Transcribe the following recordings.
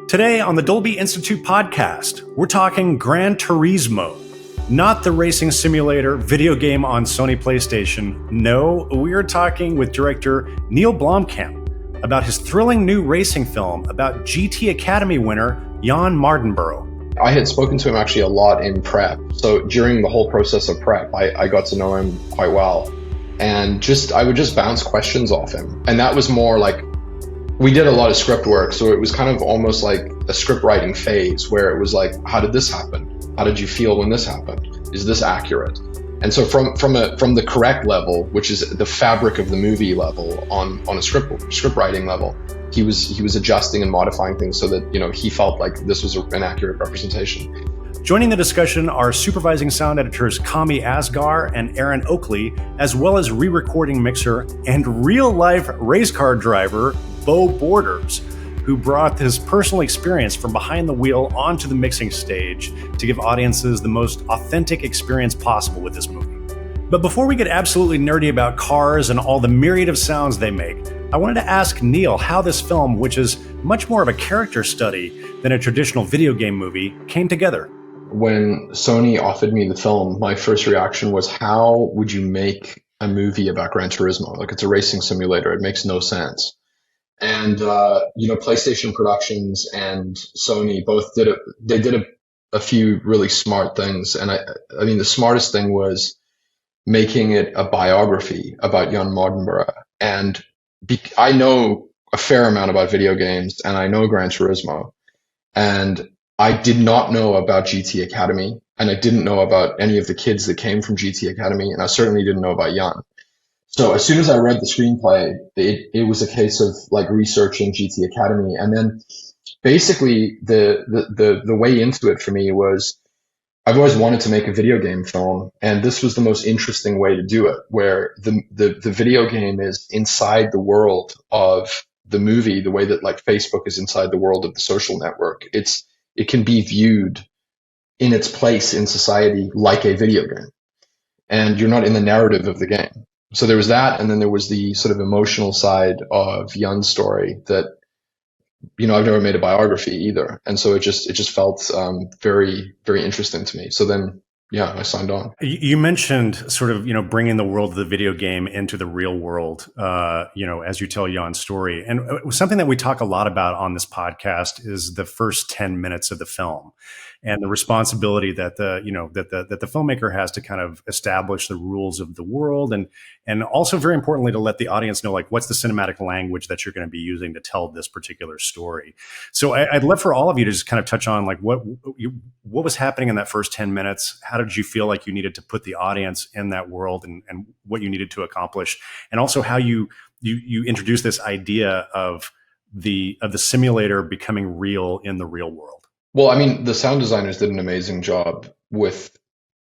Today on the Dolby Institute podcast, we're talking Gran Turismo. Not the racing simulator video game on Sony PlayStation. No, we are talking with director Neill Blomkamp about his thrilling new racing film about GT Academy winner Jan Mardenborough. I had spoken to him actually a lot in prep. So during the whole process of prep, I got to know him quite well. And I would just bounce questions off him. And that was more like, we did a lot of script work. So it was kind of almost like a script writing phase where it was like, how did this happen? How did you feel when this happened? Is this accurate? And so from the correct level, which is the fabric of the movie level on a script writing level, he was adjusting and modifying things so that, he felt like this was an accurate representation. Joining the discussion are supervising sound editors Kami Asgar and Erin Oakley, as well as re-recording mixer and real-life race car driver Beau Borders, who brought his personal experience from behind the wheel onto the mixing stage to give audiences the most authentic experience possible with this movie. But before we get absolutely nerdy about cars and all the myriad of sounds they make, I wanted to ask Neill how this film, which is much more of a character study than a traditional video game movie, came together. When Sony offered me the film, my first reaction was, how would you make a movie about Gran Turismo? Like, it's a racing simulator. It makes no sense. And, PlayStation Productions and Sony both did a few really smart things. And I mean, the smartest thing was making it a biography about Jan Mardenborough. And I know a fair amount about video games, and I know Gran Turismo. And I did not know about GT Academy, and I didn't know about any of the kids that came from GT Academy, and I certainly didn't know about Jan. So as soon as I read the screenplay, it was a case of like researching GT Academy, and then basically the way into it for me was, I've always wanted to make a video game film, and this was the most interesting way to do it, where the video game is inside the world of the movie, the way that like Facebook is inside the world of the social network. It can be viewed in its place in society like a video game, and you're not in the narrative of the game. So there was that, and then there was the sort of emotional side of Jan's story that, I've never made a biography either. And so it just felt very, very interesting to me. So then, yeah, I signed on. You mentioned sort of, bringing the world of the video game into the real world, as you tell Jan's story. And something that we talk a lot about on this podcast is the first 10 minutes of the film and the responsibility that the filmmaker has to kind of establish the rules of the world, and also very importantly to let the audience know like what's the cinematic language that you're going to be using to tell this particular story. So I'd love for all of you to just kind of touch on like what was happening in that first 10 minutes. How did you feel like you needed to put the audience in that world, and what you needed to accomplish, and also how you introduced this idea of the simulator becoming real in the real world? Well, I mean, the sound designers did an amazing job with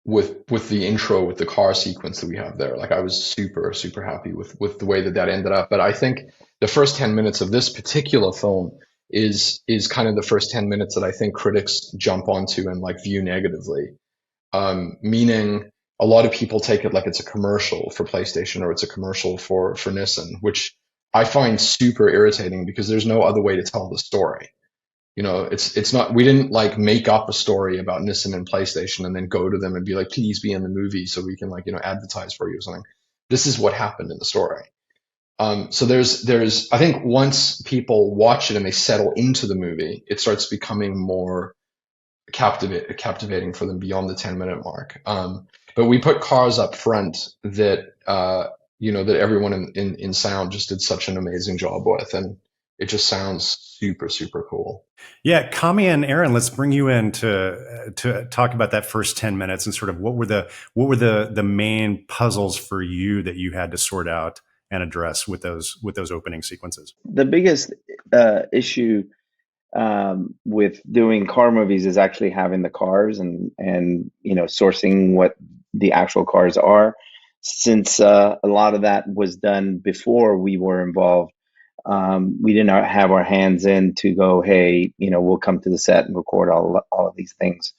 the intro, with the car sequence that we have there. Like, I was super, super happy with the way that ended up. But I think the first 10 minutes of this particular film is kind of the first 10 minutes that I think critics jump onto and like view negatively. Meaning a lot of people take it like it's a commercial for PlayStation or it's a commercial for Nissan, which I find super irritating because there's no other way to tell the story. It's not, we didn't like make up a story about Nissan and PlayStation and then go to them and be like, please be in the movie so we can like, advertise for you or something. This is what happened in the story. So there's, I think once people watch it and they settle into the movie, it starts becoming more captivating for them beyond the 10-minute mark. But we put cars up front that, that everyone in sound just did such an amazing job with. And it just sounds super, super cool. Yeah, Kami and Erin, let's bring you in to talk about that first 10 minutes and sort of what were the main puzzles for you that you had to sort out and address with those opening sequences. The biggest issue with doing car movies is actually having the cars and sourcing what the actual cars are. Since a lot of that was done before we were involved, we didn't have our hands in to go, hey, we'll come to the set and record all of these things.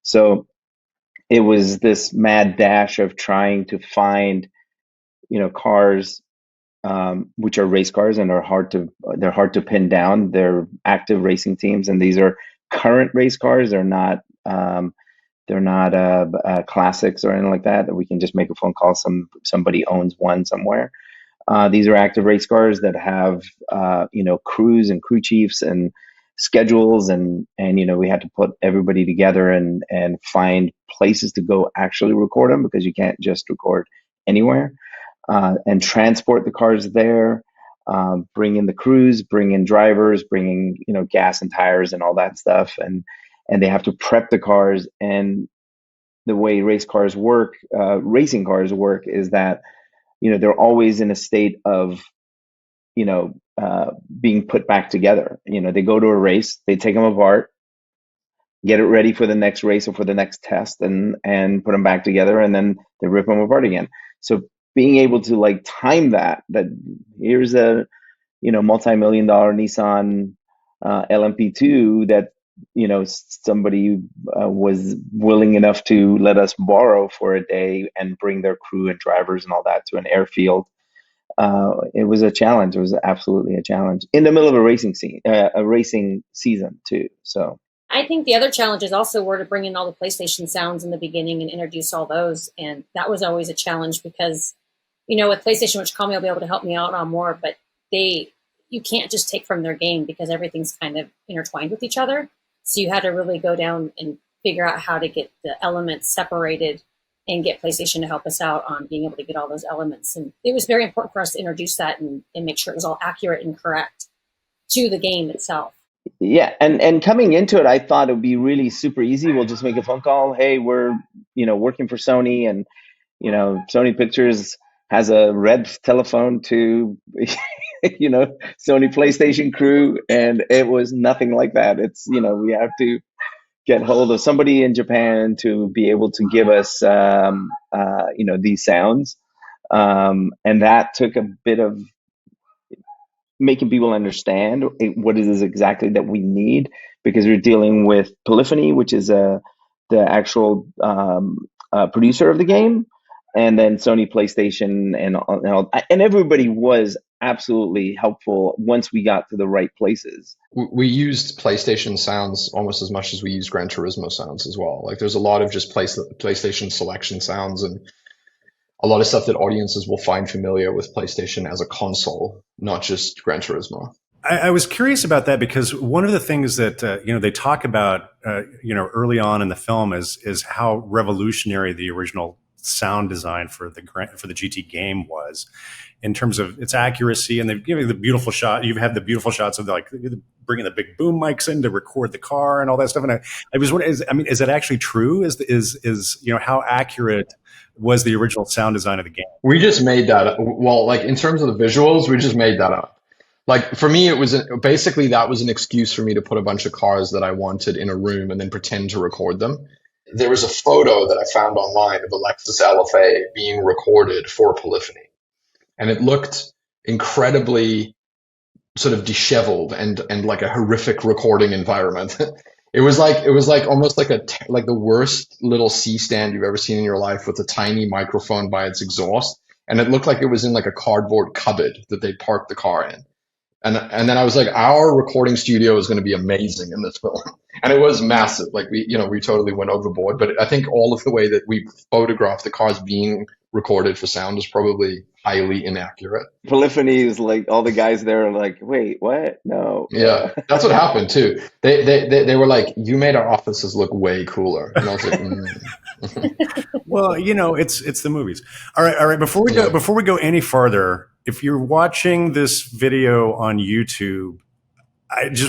So it was this mad dash of trying to find, cars which are race cars and they're hard to pin down. They're active racing teams, and these are current race cars. They're not classics or anything like that. That we can just make a phone call. Somebody owns one somewhere. These are active race cars that have crews and crew chiefs and schedules, and we had to put everybody together and find places to go actually record them, because you can't just record anywhere, and transport the cars there, bring in the crews, bring in drivers, bring in gas and tires and all that stuff, and they have to prep the cars. And the way racing cars work is that they're always in a state of being put back together. They go to a race, they take them apart, get it ready for the next race or for the next test, and put them back together, and then they rip them apart again. So being able to like time that here's a multi-million-dollar Nissan LMP2 that somebody was willing enough to let us borrow for a day and bring their crew and drivers and all that to an airfield. It was a challenge. It was absolutely a challenge in the middle of a racing season too. So I think the other challenges also were to bring in all the PlayStation sounds in the beginning and introduce all those. And that was always a challenge because, with PlayStation, which Kami will be able to help me out on more, but you can't just take from their game because everything's kind of intertwined with each other. So you had to really go down and figure out how to get the elements separated and get PlayStation to help us out on being able to get all those elements. And it was very important for us to introduce that and make sure it was all accurate and correct to the game itself. Yeah, and coming into it, I thought it would be really super easy. We'll just make a phone call. Hey, we're working for Sony, and Sony Pictures has a red telephone to Sony PlayStation crew, and it was nothing like that. It's we have to get hold of somebody in Japan to be able to give us these sounds, and that took a bit of making people understand what it is exactly that we need, because we're dealing with Polyphony, which is the actual producer of the game, and then Sony PlayStation, and everybody was absolutely helpful once we got to the right places. We used PlayStation sounds almost as much as we used Gran Turismo sounds as well. Like there's a lot of just PlayStation selection sounds and a lot of stuff that audiences will find familiar with PlayStation as a console, not just Gran Turismo. I was curious about that because one of the things that they talk about early on in the film is how revolutionary the original sound design for the GT game was in terms of its accuracy, and they've given you the beautiful shot. You've had the beautiful shots of bringing the big boom mics in to record the car and all that stuff. And I was wondering, is that actually true? Is how accurate was the original sound design of the game? We just made that up. Well, like in terms of the visuals, we just made that up. Like for me, it was basically that was an excuse for me to put a bunch of cars that I wanted in a room and then pretend to record them. There was a photo that I found online of a Lexus LFA being recorded for Polyphony, and it looked incredibly sort of disheveled and like a horrific recording environment. It was like almost like the worst little C-stand you've ever seen in your life with a tiny microphone by its exhaust, and it looked like it was in like a cardboard cupboard that they parked the car in. And then I was like, our recording studio is going to be amazing in this film. And it was massive. Like we totally went overboard. But I think all of the way that we photographed the cars being recorded for sound is probably highly inaccurate. Polyphony is like all the guys there are like, wait, what? No. Yeah, that's what happened too. They were like, you made our offices look way cooler. And I was like, Well, it's the movies. All right. Before we go any farther, if you're watching this video on YouTube,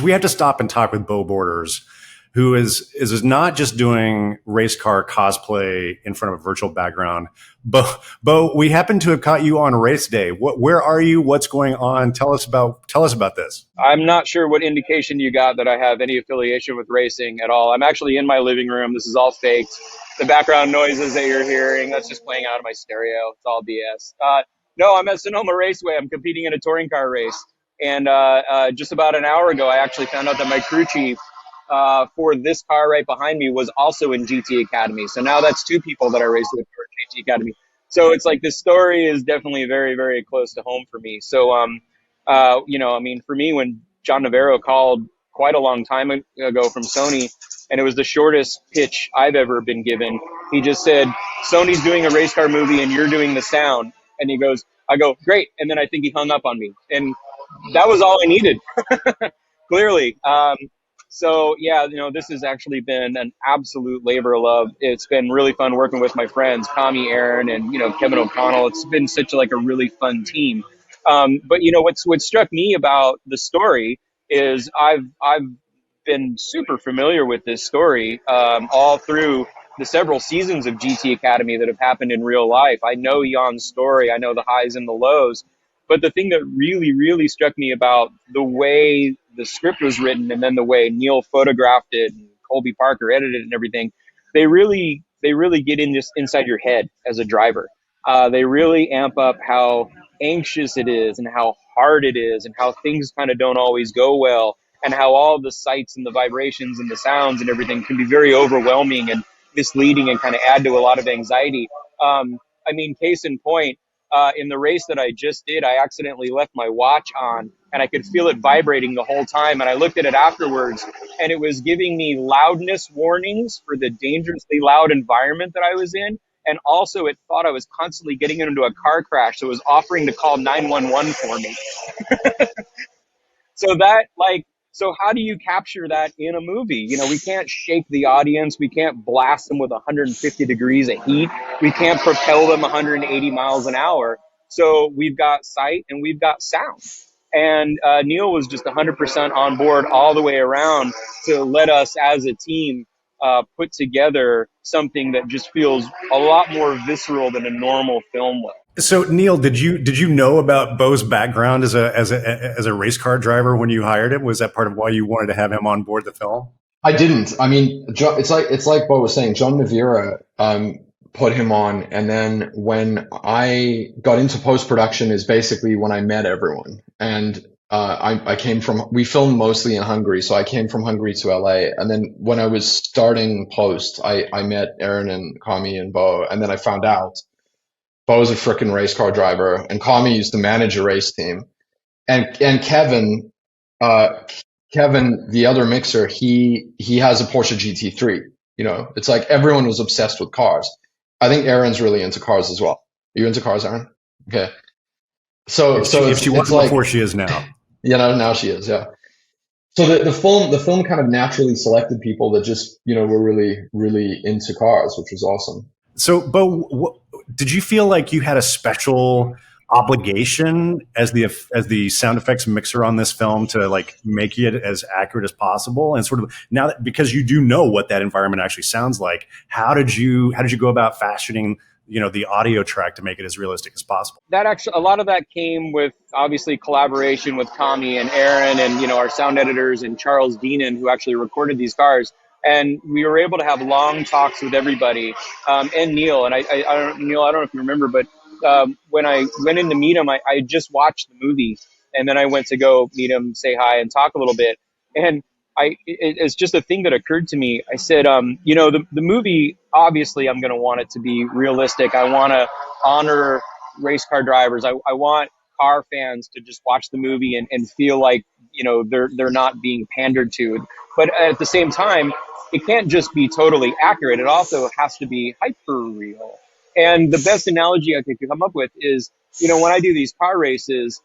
we have to stop and talk with Beau Borders, who is not just doing race car cosplay in front of a virtual background. Beau, we happen to have caught you on race day. Where are you? What's going on? Tell us about this. I'm not sure what indication you got that I have any affiliation with racing at all. I'm actually in my living room. This is all faked. The background noises that you're hearing, that's just playing out of my stereo. It's all BS. No, I'm at Sonoma Raceway. I'm competing in a touring car race. And just about an hour ago, I actually found out that my crew chief for this car right behind me was also in GT Academy. So now that's two people that I raced with for GT Academy. So it's like this story is definitely very, very close to home for me. So, I mean, for me, when John Navarro called quite a long time ago from Sony, and it was the shortest pitch I've ever been given. He just said, Sony's doing a race car movie and you're doing the sound. And he goes, I go, great. And then I think he hung up on me. And that was all I needed, clearly. So yeah, this has actually been an absolute labor of love. It's been really fun working with my friends, Kami, Aaron, and, Kevin O'Connell. It's been such like a really fun team. But what struck me about the story is I've been super familiar with this story, all through the several seasons of GT Academy that have happened in real life. I know Jan's story. I know the highs and the lows. But the thing that really, really struck me about the way the script was written and then the way Neill photographed it and Colby Parker edited it and everything, they really get in just inside your head as a driver. They really amp up how anxious it is and how hard it is and how things kind of don't always go well and how all the sights and the vibrations and the sounds and everything can be very overwhelming and misleading and kind of add to a lot of anxiety. I mean, case in point, in the race that I just did, I accidentally left my watch on and I could feel it vibrating the whole time. And I looked at it afterwards and it was giving me loudness warnings for the dangerously loud environment that I was in. And also it thought I was constantly getting into a car crash. So it was offering to call 911 for me. So how do you capture that in a movie? We can't shake the audience. We can't blast them with 150 degrees of heat. We can't propel them 180 miles an hour. So we've got sight and we've got sound. And Neill was just 100% on board all the way around to let us as a team put together something that just feels a lot more visceral than a normal film will. So Neill, did you know about Beau's background as a race car driver when you hired him? Was that part of why you wanted to have him on board the film? I didn't. I mean, it's like Beau was saying. John Navarro put him on, and then when I got into post production is basically when I met everyone. And I came from. We filmed mostly in Hungary, so I came from Hungary to LA. And then when I was starting post, I met Aaron and Kami and Beau, and then I found out Beau's a freaking race car driver, and Kami used to manage a race team, and Kevin, the other mixer, he has a Porsche GT3. It's like everyone was obsessed with cars. I think Aaron's really into cars as well. Are you into cars, Aaron? Okay. So if she wasn't like, before, she is now. Now she is. Yeah. So the film kind of naturally selected people that just were really, really into cars, which was awesome. So, Beau, did you feel like you had a special obligation as the sound effects mixer on this film to like make it as accurate as possible? And sort of now that, because you do know what that environment actually sounds like, how did you go about fashioning the audio track to make it as realistic as possible? That actually, a lot of that came with obviously collaboration with Kami and Aaron and our sound editors and Charles Deenan, who actually recorded these cars. And we were able to have long talks with everybody, and Neill. And Neill, I don't know if you remember, but when I went in to meet him, I just watched the movie, and then I went to go meet him, say hi, and talk a little bit. And it's just a thing that occurred to me. I said, the movie, obviously, I'm going to want it to be realistic. I want to honor race car drivers. I want car fans to just watch the movie and feel like they're not being pandered to. But at the same time, it can't just be totally accurate. It also has to be hyperreal. And the best analogy I could come up with is, when I do these car races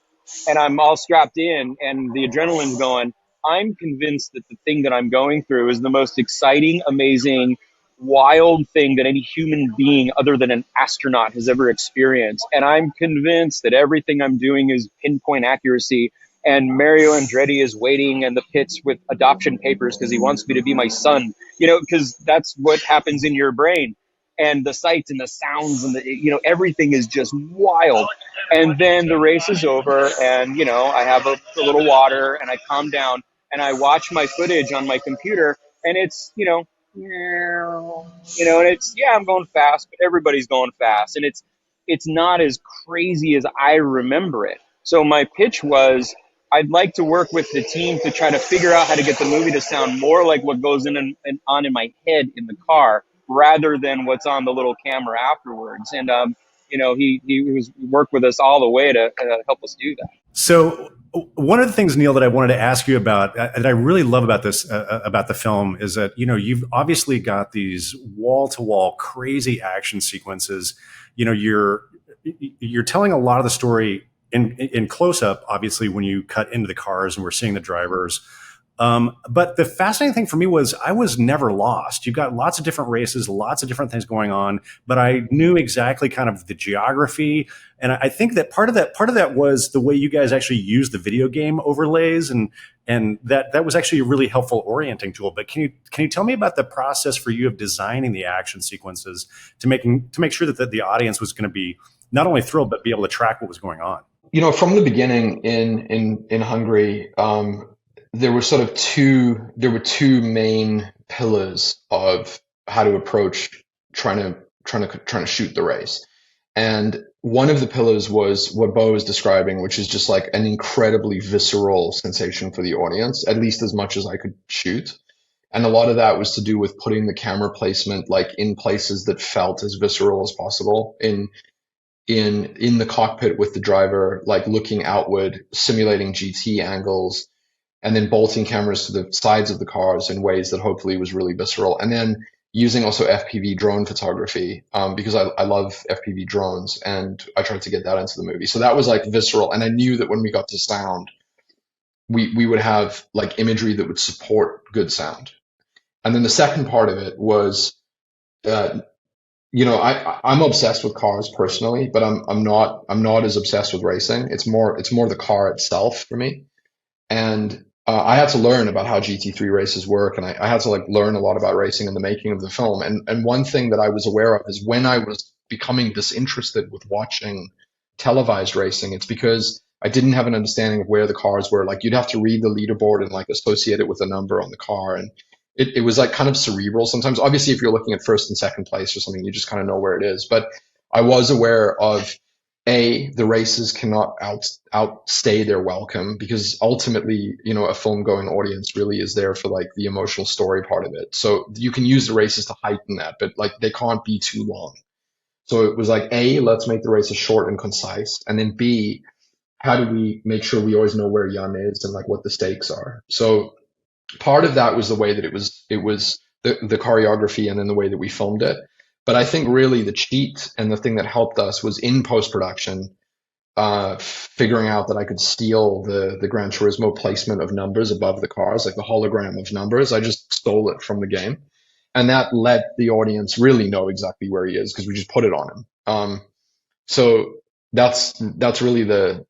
and I'm all strapped in and the adrenaline's going, I'm convinced that the thing that I'm going through is the most exciting, amazing, wild thing that any human being other than an astronaut has ever experienced. And I'm convinced that everything I'm doing is pinpoint accuracy. And Mario Andretti is waiting in the pits with adoption papers because he wants me to be my son, because that's what happens in your brain. And the sights and the sounds and everything is just wild. And then the race is over and, I have a little water and I calm down and I watch my footage on my computer and it's, and it's, I'm going fast, but everybody's going fast. And it's not as crazy as I remember it. So my pitch was, I'd like to work with the team to try to figure out how to get the movie to sound more like what goes on in my head in the car rather than what's on the little camera afterwards. And, he was worked with us all the way to help us do that. So one of the things, Neill, that I wanted to ask you about, that I really love about this, about the film, is that, you've obviously got these wall to wall crazy action sequences. You're telling a lot of the story in close up, obviously, when you cut into the cars and we're seeing the drivers. But the fascinating thing for me was I was never lost. You've got lots of different races, lots of different things going on, but I knew exactly kind of the geography. And I think that part of that was the way you guys actually used the video game overlays, and that was actually a really helpful orienting tool. But can you tell me about the process for you of designing the action sequences to make sure that the audience was going to be not only thrilled but be able to track what was going on? From the beginning in Hungary, there were two main pillars of how to approach trying to shoot the race. And one of the pillars was what Beau was describing, which is just like an incredibly visceral sensation for the audience, at least as much as I could shoot. And a lot of that was to do with putting the camera placement like in places that felt as visceral as possible, in the cockpit with the driver, like looking outward, simulating GT angles, and then bolting cameras to the sides of the cars in ways that hopefully was really visceral. And then using also FPV drone photography, because I love FPV drones, and I tried to get that into the movie. So that was like visceral. And I knew that when we got to sound, we would have like imagery that would support good sound. And then the second part of it was, I'm obsessed with cars personally, but I'm not as obsessed with racing. It's more the car itself for me. And I had to learn about how GT3 races work, and I had to like learn a lot about racing in the making of the film. And one thing that I was aware of is when I was becoming disinterested with watching televised racing, it's because I didn't have an understanding of where the cars were. Like you'd have to read the leaderboard and like associate it with a number on the car, and it was like kind of cerebral sometimes. Obviously, if you're looking at first and second place or something, you just kind of know where it is. But I was aware of the races cannot outstay their welcome, because ultimately, a film going audience really is there for like the emotional story part of it. So you can use the races to heighten that, but like they can't be too long. So it was like, let's make the races short and concise. And then B, how do we make sure we always know where Jan is and like what the stakes are? So part of that was the way that it was the choreography, and then the way that we filmed it. But I think really the cheat and the thing that helped us was in post-production, figuring out that I could steal the Gran Turismo placement of numbers above the cars, like the hologram of numbers. I just stole it from the game. And that let the audience really know exactly where he is, because we just put it on him. So that's really the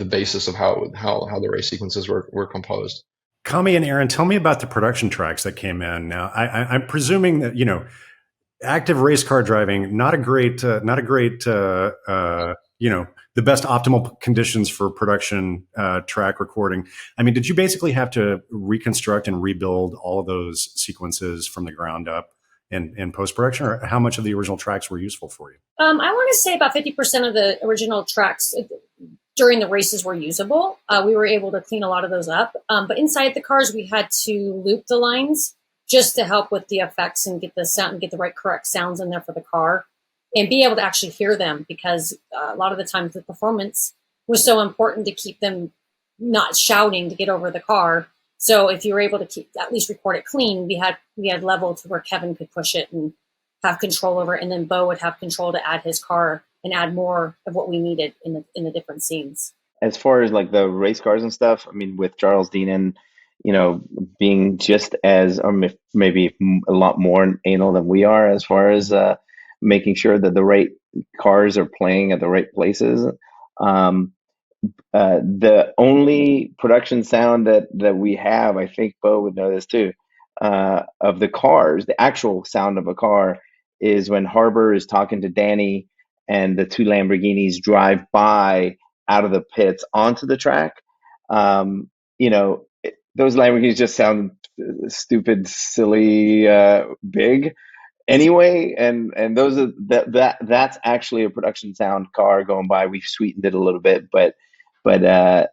basis of how the race sequences were composed. Kami and Erin, tell me about the production tracks that came in. Now, I'm presuming that, active race car driving, not a great, the best optimal conditions for production track recording. I mean, did you basically have to reconstruct and rebuild all of those sequences from the ground up in post-production, or how much of the original tracks were useful for you? I want to say about 50% of the original tracks during the races were usable. We were able to clean a lot of those up. But inside the cars, we had to loop the lines just to help with the effects and get the sound and get the correct sounds in there for the car and be able to actually hear them, because a lot of the times the performance was so important to keep them not shouting to get over the car. So if you were able to at least record it clean, we had level to where Kevin could push it and have control over it, and then Beau would have control to add his car and add more of what we needed in the different scenes. As far as like the race cars and stuff, I mean, with Charles Deenan, being just as, or maybe a lot more anal than we are, as far as making sure that the right cars are playing at the right places. The only production sound that we have, I think Beau would know this too, of the cars, the actual sound of a car, is when Harbour is talking to Danny and the two Lamborghinis drive by out of the pits onto the track. Those Lamborghinis just sound stupid, silly, big anyway. And those are that's actually a production sound car going by. We've sweetened it a little bit, but I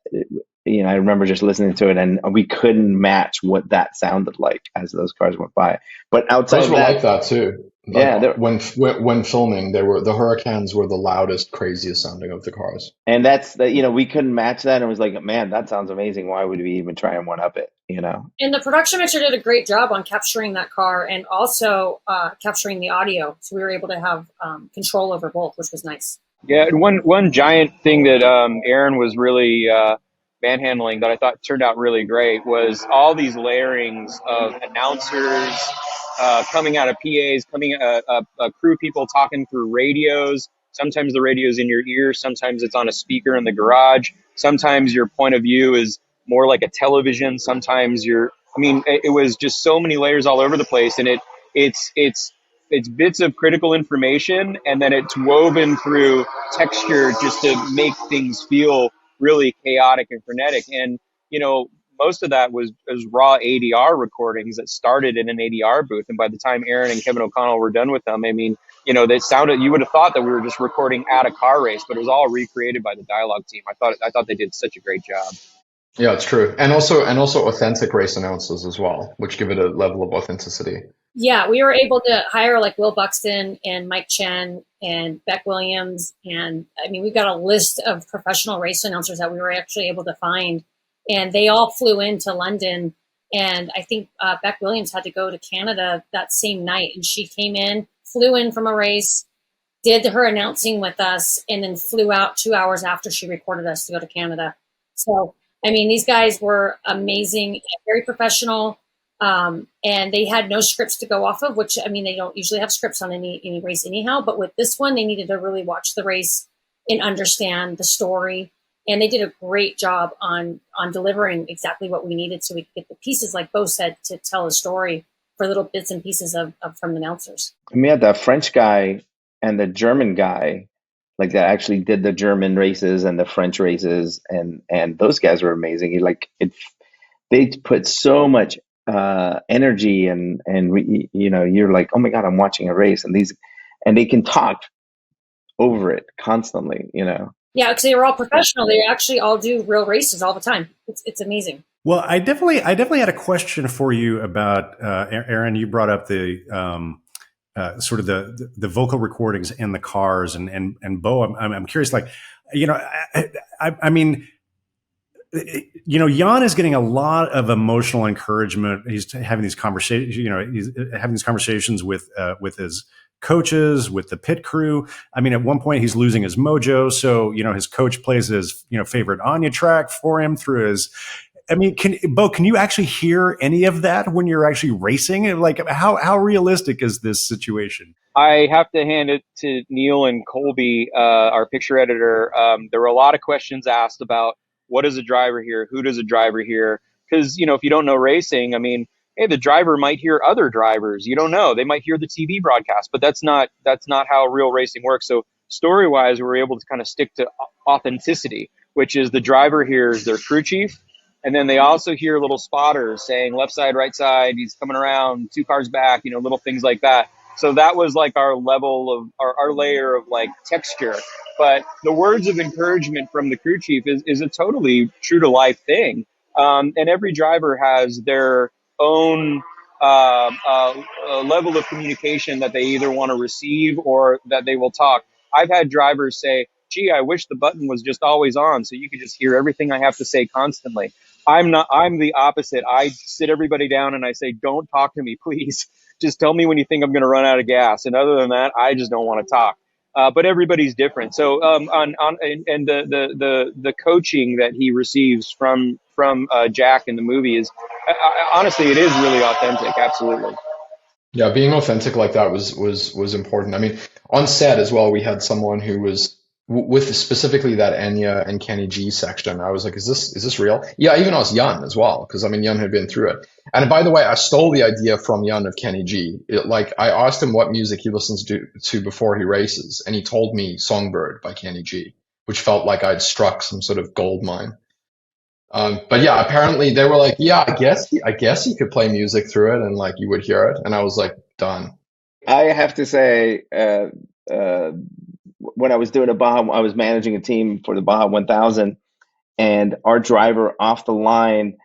remember just listening to it, and we couldn't match what that sounded like as those cars went by. But outside those of were that, like that too. Like Yeah, when filming, the Hurricanes were the loudest, craziest sounding of the cars. and that's the, we couldn't match that, and it was like, man, that sounds amazing. Why would we even try and one up it? And the production mixer did a great job on capturing that car and also capturing the audio. So we were able to have control over both, which was nice. Yeah, and one giant thing that Aaron was really manhandling that I thought turned out really great was all these layerings of announcers coming out of PAs, crew people talking through radios. Sometimes the radio's in your ear, sometimes it's on a speaker in the garage. Sometimes your point of view is more like a television. Sometimes it was just so many layers all over the place, and it's bits of critical information, and then it's woven through texture just to make things feel really chaotic and frenetic. And, most of that was raw ADR recordings that started in an ADR booth. And by the time Aaron and Kevin O'Connell were done with them, they sounded, you would have thought that we were just recording at a car race, but it was all recreated by the dialogue team. I thought they did such a great job. Yeah, it's true. And also authentic race announcers as well, which give it a level of authenticity. Yeah, we were able to hire like Will Buxton and Mike Chen and Beck Williams. And we've got a list of professional race announcers that we were actually able to find. And they all flew into London. And I think Beck Williams had to go to Canada that same night. And she came in, flew in from a race, did her announcing with us, and then flew out 2 hours after she recorded us to go to Canada. So, these guys were amazing, very professional. And they had no scripts to go off of, which, they don't usually have scripts on any race anyhow. But with this one, they needed to really watch the race and understand the story. And they did a great job on delivering exactly what we needed so we could get the pieces, like Beau said, to tell a story for little bits and pieces of from the announcers. We had that French guy and the German guy, like that actually did the German races and the French races, and those guys were amazing. They put so much energy and you're like, oh my God, I'm watching a race, and they can talk over it constantly. Yeah, because they were all professional. They actually all do real races all the time. It's amazing. Well, I definitely had a question for you about Aaron. You brought up the sort of the vocal recordings in the cars, and Beau, I'm curious. Like, Jan is getting a lot of emotional encouragement. He's having these conversations. He's having these conversations with his coaches, with the pit crew. At one point he's losing his mojo. So, his coach plays his, favorite Anya track for him through his, Beau, can you actually hear any of that when you're actually racing? Like, how realistic is this situation? I have to hand it to Neill and Colby, our picture editor. There were a lot of questions asked about what is a driver here? Who does a driver hear? Because, if you don't know racing, hey, the driver might hear other drivers. You don't know. They might hear the TV broadcast, but that's not how real racing works. So story-wise, we were able to kind of stick to authenticity, which is the driver hears their crew chief, and then they also hear little spotters saying left side, right side, he's coming around, 2 cars back, little things like that. So that was like our level of our layer of like texture. But the words of encouragement from the crew chief is a totally true to life thing. And every driver has their own level of communication that they either want to receive or that they will talk. I've had drivers say, gee, I wish the button was just always on so you could just hear everything I have to say constantly. I'm the opposite. I sit everybody down and I say, don't talk to me, please. Just tell me when you think I'm going to run out of gas. And other than that, I just don't want to talk. But everybody's different. So the coaching that he receives from Jack in the movie is honestly, it is really authentic. Absolutely. Yeah, being authentic like that was important. On set as well, we had someone who was with specifically that Enya and Kenny G section. I was like, is this real? Yeah, even asked Jan as well, because Jan had been through it. And by the way, I stole the idea from Jan of Kenny G. I asked him what music he listens to before he races, and he told me Songbird by Kenny G, which felt like I'd struck some sort of gold mine. But yeah, apparently they were like, yeah, I guess he could play music through it, and like you would hear it. And I was like, done. I have to say, when I was doing I was managing a team for the Baja 1000, and our driver off the line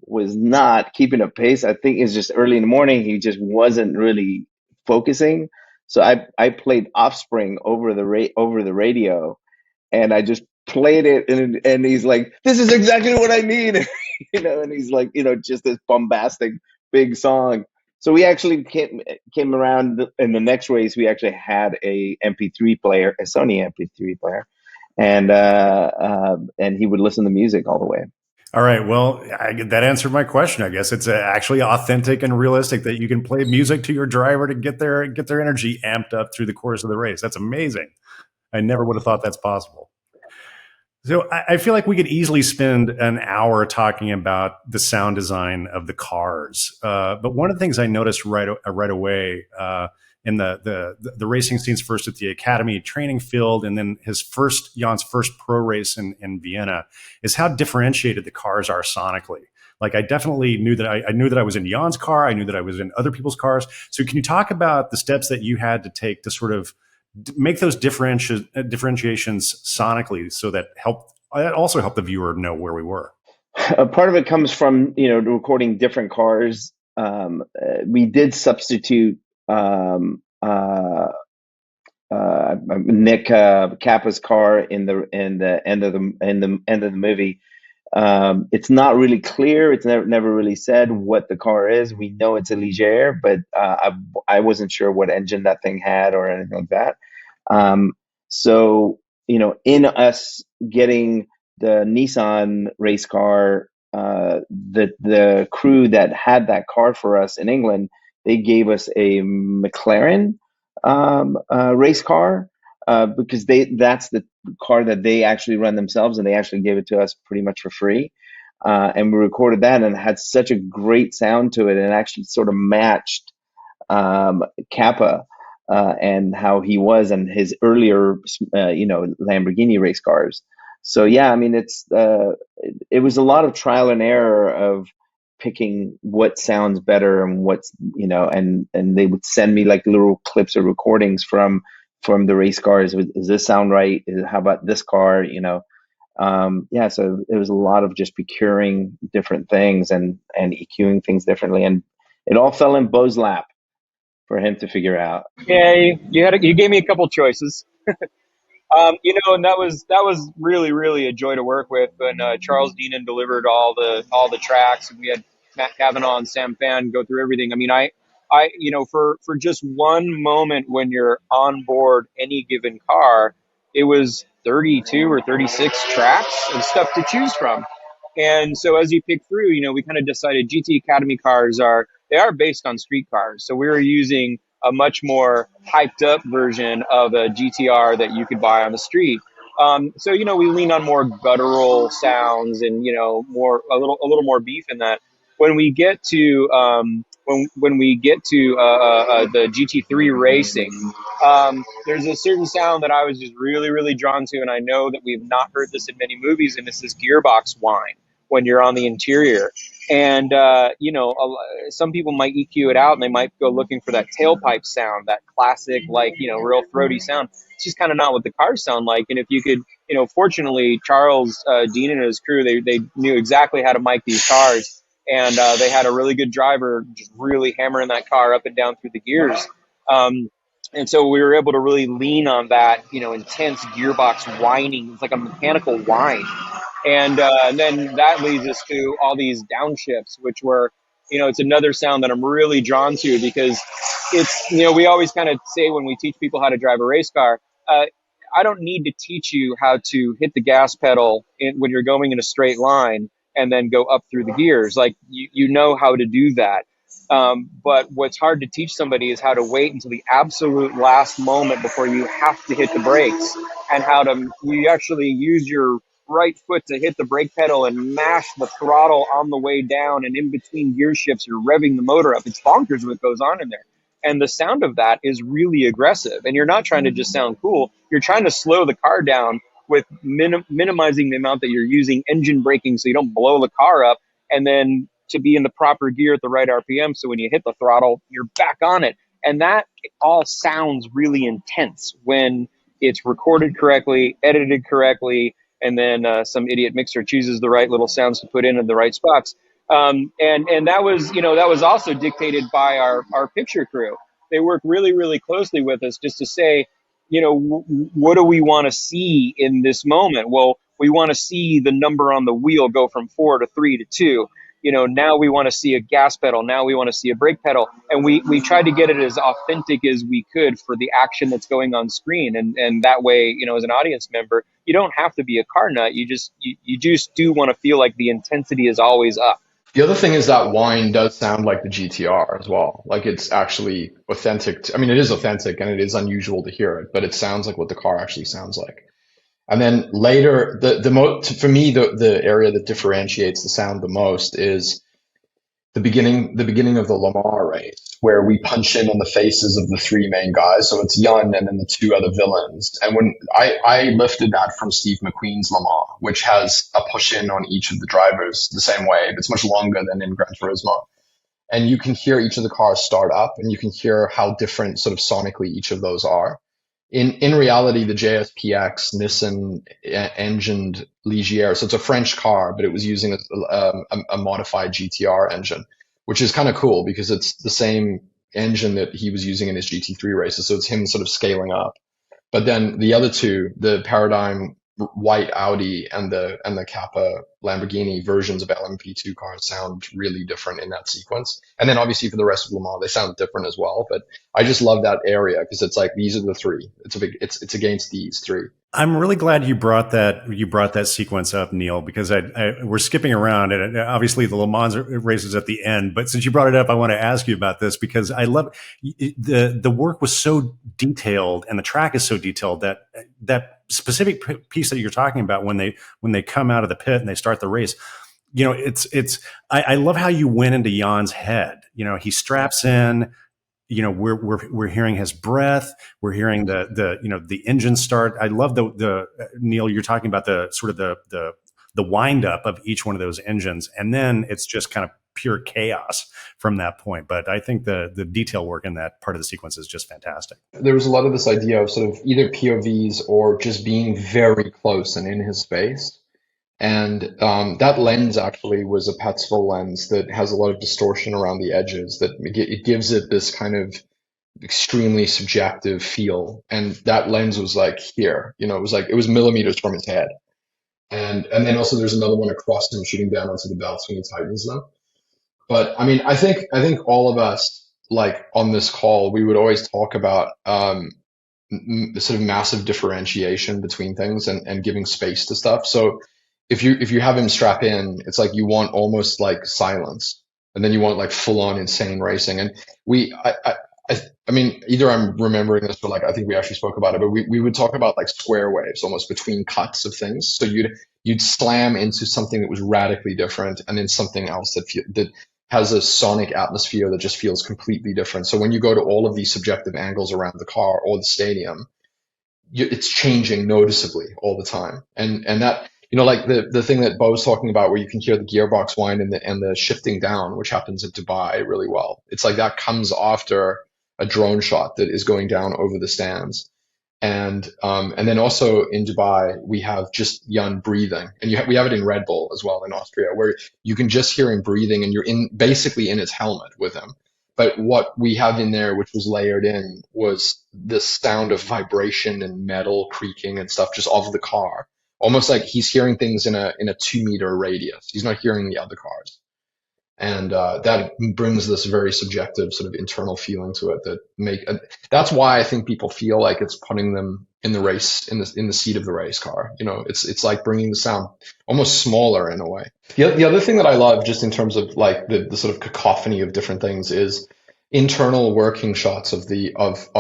was not keeping a pace. I think it's just early in the morning. He just wasn't really focusing. So I played Offspring over the radio, and I just played it, and he's like, "This is exactly what I need," and he's like, just this bombastic big song. So we actually came around in the next race. We actually had a MP3 player, a Sony MP3 player, and he would listen to music all the way. All right. Well, that answered my question. I guess it's actually authentic and realistic that you can play music to your driver to get their energy amped up through the course of the race. That's amazing. I never would have thought that's possible. So I feel like we could easily spend an hour talking about the sound design of the cars. But one of the things I noticed right away in the racing scenes, first at the academy training field, and then Jan's first pro race in Vienna, is how differentiated the cars are sonically. Like I definitely knew that I knew that I was in Jan's car. I knew that I was in other people's cars. So can you talk about the steps that you had to take to sort of make those differentiations sonically, so that also help the viewer know where we were? Part of it comes from recording different cars. We did substitute Nick Kappa's car in the end of the movie. It's not really clear. It's never really said what the car is. We know it's a Ligier, but I wasn't sure what engine that thing had or anything like that. So in us getting the Nissan race car, the crew that had that car for us in England, they gave us a McLaren race car, because that's the car that they actually run themselves, and they actually gave it to us pretty much for free. And we recorded that, and it had such a great sound to it, and actually sort of matched Kappa and how he was and his earlier Lamborghini race cars. So yeah, I mean, it was a lot of trial and error of picking what sounds better and what's and they would send me like little clips or recordings from the race cars. Does this sound right? How about this car? Yeah, so it was a lot of just procuring different things and EQing things differently, and it all fell in Beau's lap for him to figure out. Yeah, you gave me a couple choices. And that was really, really a joy to work with. And Charles Deanan delivered all the tracks, and we had Matt Cavanaugh and Sam Fan go through everything. I mean, I for just one moment when you're on board any given car, it was 32 or 36 tracks and stuff to choose from. And so as you pick through, we kind of decided GT Academy cars are based on street cars. So we were using a much more hyped up version of a GTR that you could buy on the street. So we lean on more guttural sounds and a little more beef in that. When we get to the GT3 racing, there's a certain sound that I was just really, really drawn to, and I know that we've not heard this in many movies, and it's this gearbox whine when you're on the interior. And, some people might EQ it out and they might go looking for that tailpipe sound, that classic, real throaty sound. It's just kind of not what the cars sound like. And if you could, fortunately, Charles Dean and his crew, they knew exactly how to mic these cars. And they had a really good driver just really hammering that car up and down through the gears. And so we were able to really lean on that, intense gearbox whining. It's like a mechanical whine. And then that leads us to all these downshifts, which were, it's another sound that I'm really drawn to, because it's, we always kind of say when we teach people how to drive a race car, I don't need to teach you how to hit the gas pedal when you're going in a straight line and then go up through the gears. Like you know how to do that. But what's hard to teach somebody is how to wait until the absolute last moment before you have to hit the brakes, and how to you actually use your right foot to hit the brake pedal and mash the throttle on the way down, and in between gear shifts you're revving the motor up. It's bonkers what goes on in there, and the sound of that is really aggressive. And you're not trying to just sound cool, you're trying to slow the car down with minimizing the amount that you're using engine braking so you don't blow the car up, and then to be in the proper gear at the right RPM, so when you hit the throttle you're back on it. And that all sounds really intense when it's recorded correctly, edited correctly, and then some idiot mixer chooses the right little sounds to put in the right spots. And that was also dictated by our picture crew. they work really, really closely with us just to say, what do we want to see in this moment? Well, we want to see the number on the wheel go from 4 to 3 to 2. Now we want to see a gas pedal. Now we want to see a brake pedal. And we tried to get it as authentic as we could for the action that's going on screen. And that way, as an audience member, you don't have to be a car nut. You just do want to feel like the intensity is always up. The other thing is that whine does sound like the GTR as well. Like it's actually authentic. I mean, it is authentic and it is unusual to hear it, but it sounds like what the car actually sounds like. And then later, for me, the area that differentiates the sound the most is the beginning of the Le Mans race, where we punch in on the faces of the three main guys. So it's Yun and then the two other villains. And when I lifted that from Steve McQueen's Le Mans, which has a push in on each of the drivers the same way, but it's much longer than in Gran Turismo. And you can hear each of the cars start up, and you can hear how different sort of sonically each of those are. In reality, the JSPX Nissan engined Ligier, so it's a French car, but it was using a modified GTR engine, which is kind of cool because it's the same engine that he was using in his GT3 races. So it's him sort of scaling up. But then the other two, the Paradigm white Audi and the Kappa Lamborghini versions of LMP2 cars sound really different in that sequence. And then obviously for the rest of Le Mans, they sound different as well. But I just love that area because it's like, these are the three. It's against these three. I'm really glad you brought that sequence up, Neill, because we're skipping around, and obviously the Le Mans races at the end. But since you brought it up, I want to ask you about this because I love the work was so detailed and the track is so detailed that specific piece that you're talking about when they come out of the pit and they start the race. I love how you went into Jan's head. He straps in. We're hearing his breath. We're hearing the engine start. I love the Neill, you're talking about the sort of the wind up of each one of those engines. And then it's just kind of pure chaos from that point. But I think the detail work in that part of the sequence is just fantastic. There was a lot of this idea of sort of either POVs or just being very close and in his space. And that lens actually was a Petzval lens that has a lot of distortion around the edges, that it gives it this kind of extremely subjective feel. And that lens was like here, it was millimeters from his head. And then also there's another one across him shooting down onto the belts when he tightens them. But I mean, I think all of us, like on this call, we would always talk about the sort of massive differentiation between things and giving space to stuff. So if you have him strap in, it's like you want almost like silence, and then you want like full on insane racing. And I mean, either I'm remembering this, but like I think we actually spoke about it. But we would talk about like square waves almost between cuts of things. So you'd slam into something that was radically different, and then something else that has a sonic atmosphere that just feels completely different. So when you go to all of these subjective angles around the car or the stadium, it's changing noticeably all the time, and that. Like the thing that Beau's talking about where you can hear the gearbox whine and the shifting down, which happens in Dubai really well. It's like that comes after a drone shot that is going down over the stands. And then also in Dubai, we have just Jan breathing, and we have it in Red Bull as well in Austria, where you can just hear him breathing and you're basically in his helmet with him. But what we have in there, which was layered in, was the sound of vibration and metal creaking and stuff just off the car. Almost like he's hearing things in a 2-meter radius. He's not hearing the other cars. And that brings this very subjective sort of internal feeling to it that's why I think people feel like it's putting them in the race, in the seat of the race car. It's like bringing the sound almost smaller in a way. The other thing that I love just in terms of like the sort of cacophony of different things is internal working shots of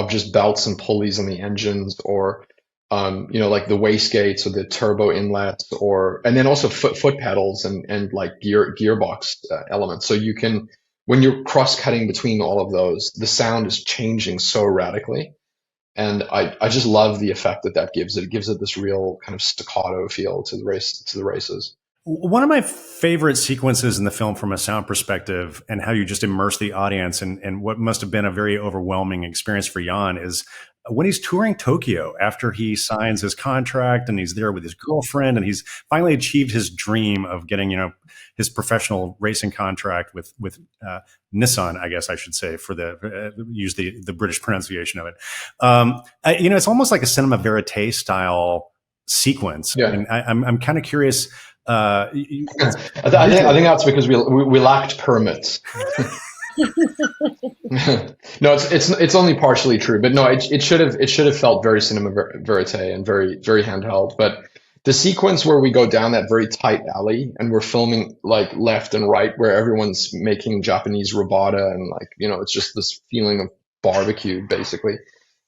just belts and pulleys on the engines, or like the wastegates or the turbo inlets, and then also foot pedals and like gearbox elements. So you can, when you're cross cutting between all of those, the sound is changing so radically. And I just love the effect that gives it. It gives it this real kind of staccato feel to the races. One of my favorite sequences in the film from a sound perspective, and how you just immerse the audience and what must have been a very overwhelming experience for Jan, is when he's touring Tokyo after he signs his contract and he's there with his girlfriend and he's finally achieved his dream of getting, his professional racing contract with Nissan, I guess I should say, for use the British pronunciation of it. It's almost like a cinema verite style sequence. Yeah. I mean, I'm kind of curious. I think that's because we lacked permits. No, it's only partially true, but no, it should have felt very cinema verite and very very handheld. But the sequence where we go down that very tight alley and we're filming like left and right, where everyone's making Japanese robata and it's just this feeling of barbecue basically.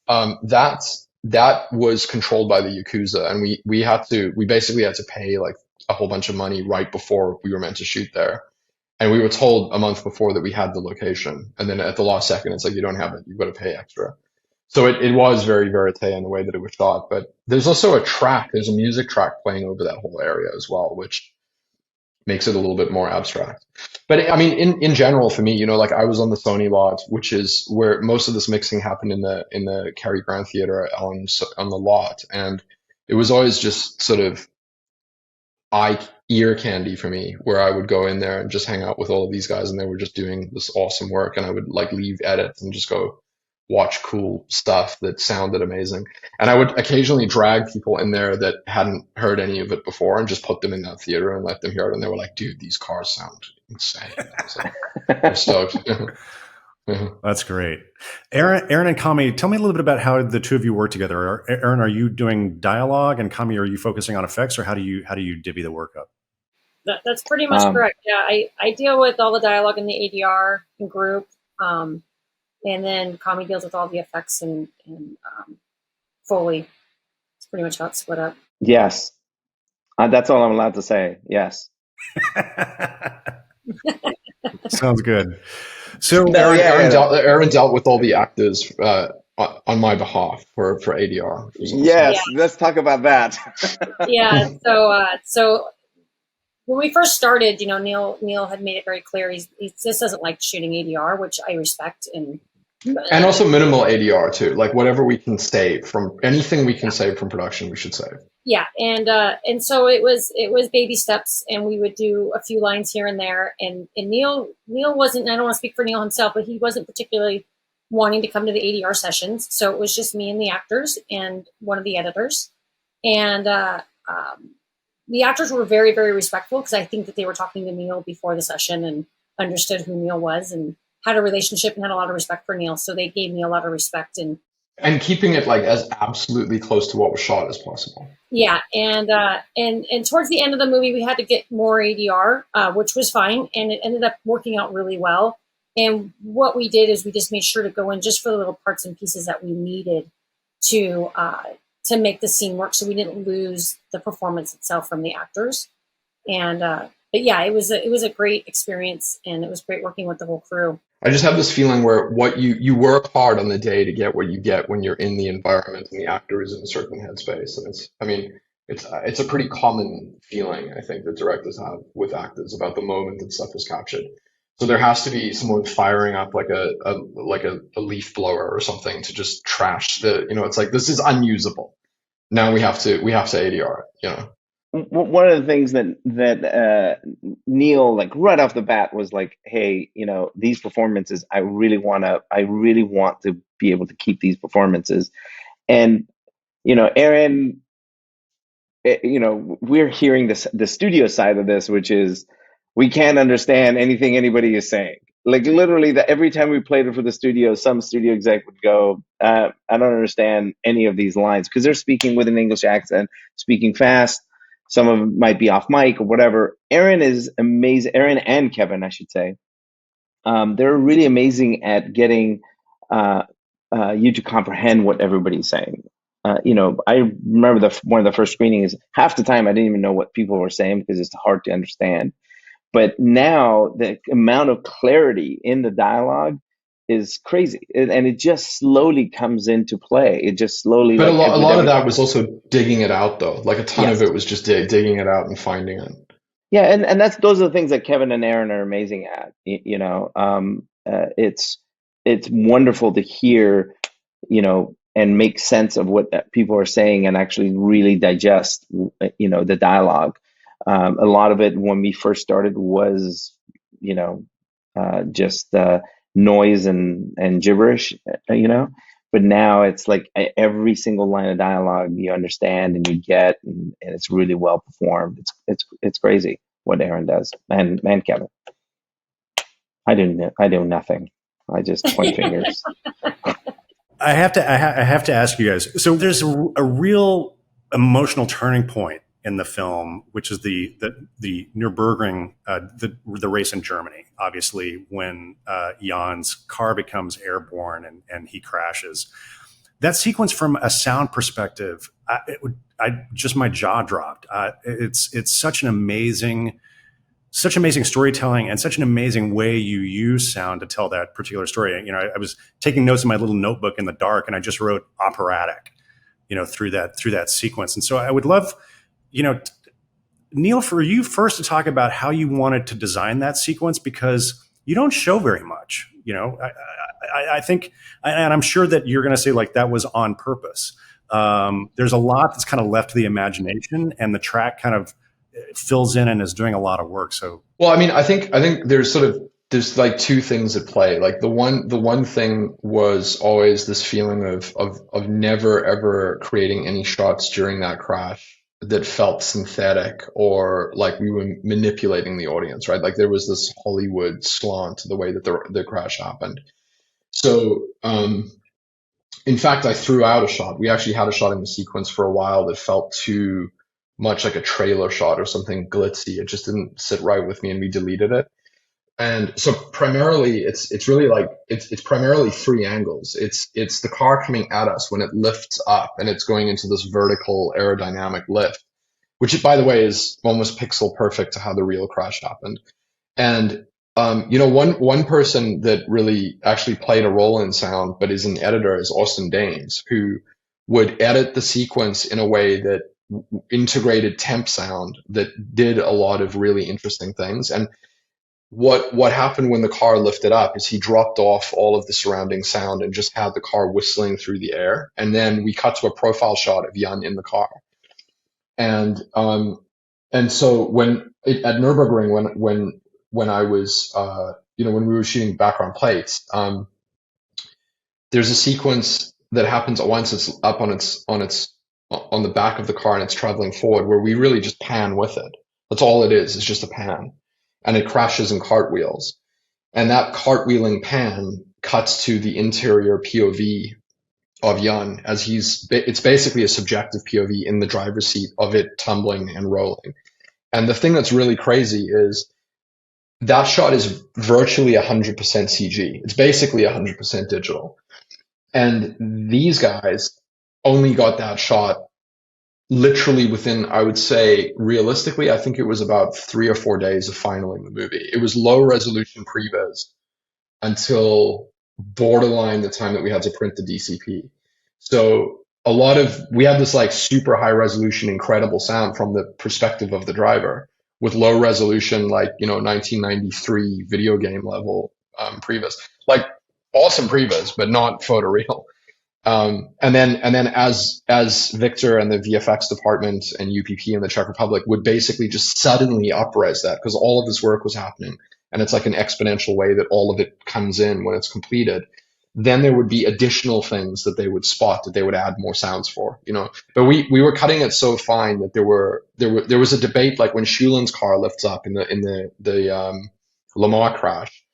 That was controlled by the Yakuza, and we basically had to pay like a whole bunch of money right before we were meant to shoot there. And we were told a month before that we had the location. And then at the last second, it's like, you don't have it. You've got to pay extra. So it was very verite in the way that it was shot. But there's also there's a music track playing over that whole area as well, which makes it a little bit more abstract. But I mean, in general, for me, I was on the Sony lot, which is where most of this mixing happened in the Cary Grant Theater on the lot. And it was always just sort of ear candy for me, where I would go in there and just hang out with all of these guys, and they were just doing this awesome work, and I would leave edits and just go watch cool stuff that sounded amazing. And I would occasionally drag people in there that hadn't heard any of it before and just put them in that theater and let them hear it, and they were like, dude, these cars sound insane. So I'm stoked. That's great. Erin and Kami, tell me a little bit about how the two of you work together. Erin, are you doing dialogue, and Kami, are you focusing on effects, or how do you divvy the work up? That's pretty much correct. Yeah, I deal with all the dialogue in the ADR group, and then Kami deals with all the effects and Foley. It's pretty much how it's split up. Yes, that's all I'm allowed to say. Yes. Sounds good. So Erin dealt with all the actors on my behalf for ADR. Yes, let's talk about that. Yeah. So when we first started, Neill had made it very clear he just doesn't like shooting ADR, which I respect, and also minimal ADR too. Like whatever we can save from anything we can save from production, we should save. Yeah, and so it was baby steps, and we would do a few lines here and there. And Neill wasn't, I don't want to speak for Neill himself, but he wasn't particularly wanting to come to the ADR sessions. So it was just me and the actors and one of the editors. And the actors were very, very respectful, because I think that they were talking to Neill before the session and understood who Neill was and had a relationship and had a lot of respect for Neill. So they gave me a lot of respect and keeping it as absolutely close to what was shot as possible. Yeah, and towards the end of the movie, we had to get more ADR, which was fine, and it ended up working out really well. And what we did is we just made sure to go in just for the little parts and pieces that we needed to make the scene work, so we didn't lose the performance itself from the actors. And but yeah, it was a great experience, and it was great working with the whole crew. I just have this feeling where what you work hard on the day to get what you get when you're in the environment and the actor is in a certain headspace. And it's a pretty common feeling, I think, that directors have with actors about the moment that stuff is captured. So there has to be someone firing up like a leaf blower or something to just trash it's like, this is unusable. Now we have to ADR, One of the things that Neill, right off the bat, was like, hey, these performances, I really want to be able to keep these performances. And Erin, we're hearing the studio side of this, which is we can't understand anything anybody is saying. Like literally, every time we played it for the studio, some studio exec would go, I don't understand any of these lines, because they're speaking with an English accent, speaking fast. Some of them might be off mic or whatever. Erin is amazing. Erin and Kevin, I should say. They're really amazing at getting you to comprehend what everybody's saying. I remember one of the first screenings, half the time I didn't even know what people were saying because it's hard to understand. But now the amount of clarity in the dialogue is crazy, and it just slowly comes into play. It just slowly. But a lot of that was also digging it out, though. Like a ton of it was just digging it out and finding it. Yeah, and those are the things that Kevin and Erin are amazing at. It's wonderful to hear, and make sense of what people are saying and actually really digest, the dialogue. A lot of it when we first started was, just noise and gibberish, But now it's like every single line of dialogue you understand and you get, and it's really well performed. It's crazy what Erin does, and Kevin. I do nothing. I just point fingers. I have to ask you guys. So there's a real emotional turning point in the film, which is the Nürburgring, the race in Germany. Obviously, when Jan's car becomes airborne and he crashes. That sequence, from a sound perspective, my jaw dropped. It's such amazing storytelling and such an amazing way you use sound to tell that particular story. I was taking notes in my little notebook in the dark, and I just wrote operatic, through that sequence. And so I would love, Neill, for you first to talk about how you wanted to design that sequence, because you don't show very much. I think, and I'm sure that you're going to say like that was on purpose. There's a lot that's kind of left to the imagination, and the track kind of fills in and is doing a lot of work. So, well, I mean, I think there's like two things at play. Like the one thing was always this feeling of never ever creating any shots during that crash that felt synthetic or like we were manipulating the audience, right? Like there was this Hollywood slant to the way that the crash happened. So, in fact, I threw out a shot. We actually had a shot in the sequence for a while that felt too much like a trailer shot or something glitzy. It just didn't sit right with me, and we deleted it. And so primarily it's really like it's primarily three angles. It's the car coming at us when it lifts up and it's going into this vertical aerodynamic lift, which by the way is almost pixel perfect to how the real crash happened. And one person that really actually played a role in sound but is an editor is Austin Daines, who would edit the sequence in a way that integrated temp sound that did a lot of really interesting things. And what happened when the car lifted up is he dropped off all of the surrounding sound and just had the car whistling through the air. And then we cut to a profile shot of Jan in the car. And so at Nürburgring, when I was, when we were shooting background plates, there's a sequence that happens once it's up on the back of the car and it's traveling forward, where we really just pan with it. That's all it is. It's just a pan. And it crashes and cartwheels. And that cartwheeling pan cuts to the interior POV of Jan as it's basically a subjective POV in the driver's seat of it tumbling and rolling. And the thing that's really crazy is that shot is virtually 100% CG. It's basically 100% digital. And these guys only got that shot literally within, I would say, realistically, I think it was about 3 or 4 days of finaling the movie. It was low resolution previs until borderline the time that we had to print the DCP. So we had this like super high resolution, incredible sound from the perspective of the driver with low resolution, like, 1993 video game level previs, like awesome previs, but not photoreal. And then as Victor and the VFX department and UPP in the Czech Republic would basically just suddenly up-res that, because all of this work was happening, and it's like an exponential way that all of it comes in when it's completed. Then there would be additional things that they would spot that they would add more sounds for, But we were cutting it so fine that there was a debate, like when Schulen's car lifts up in the Lamar crash,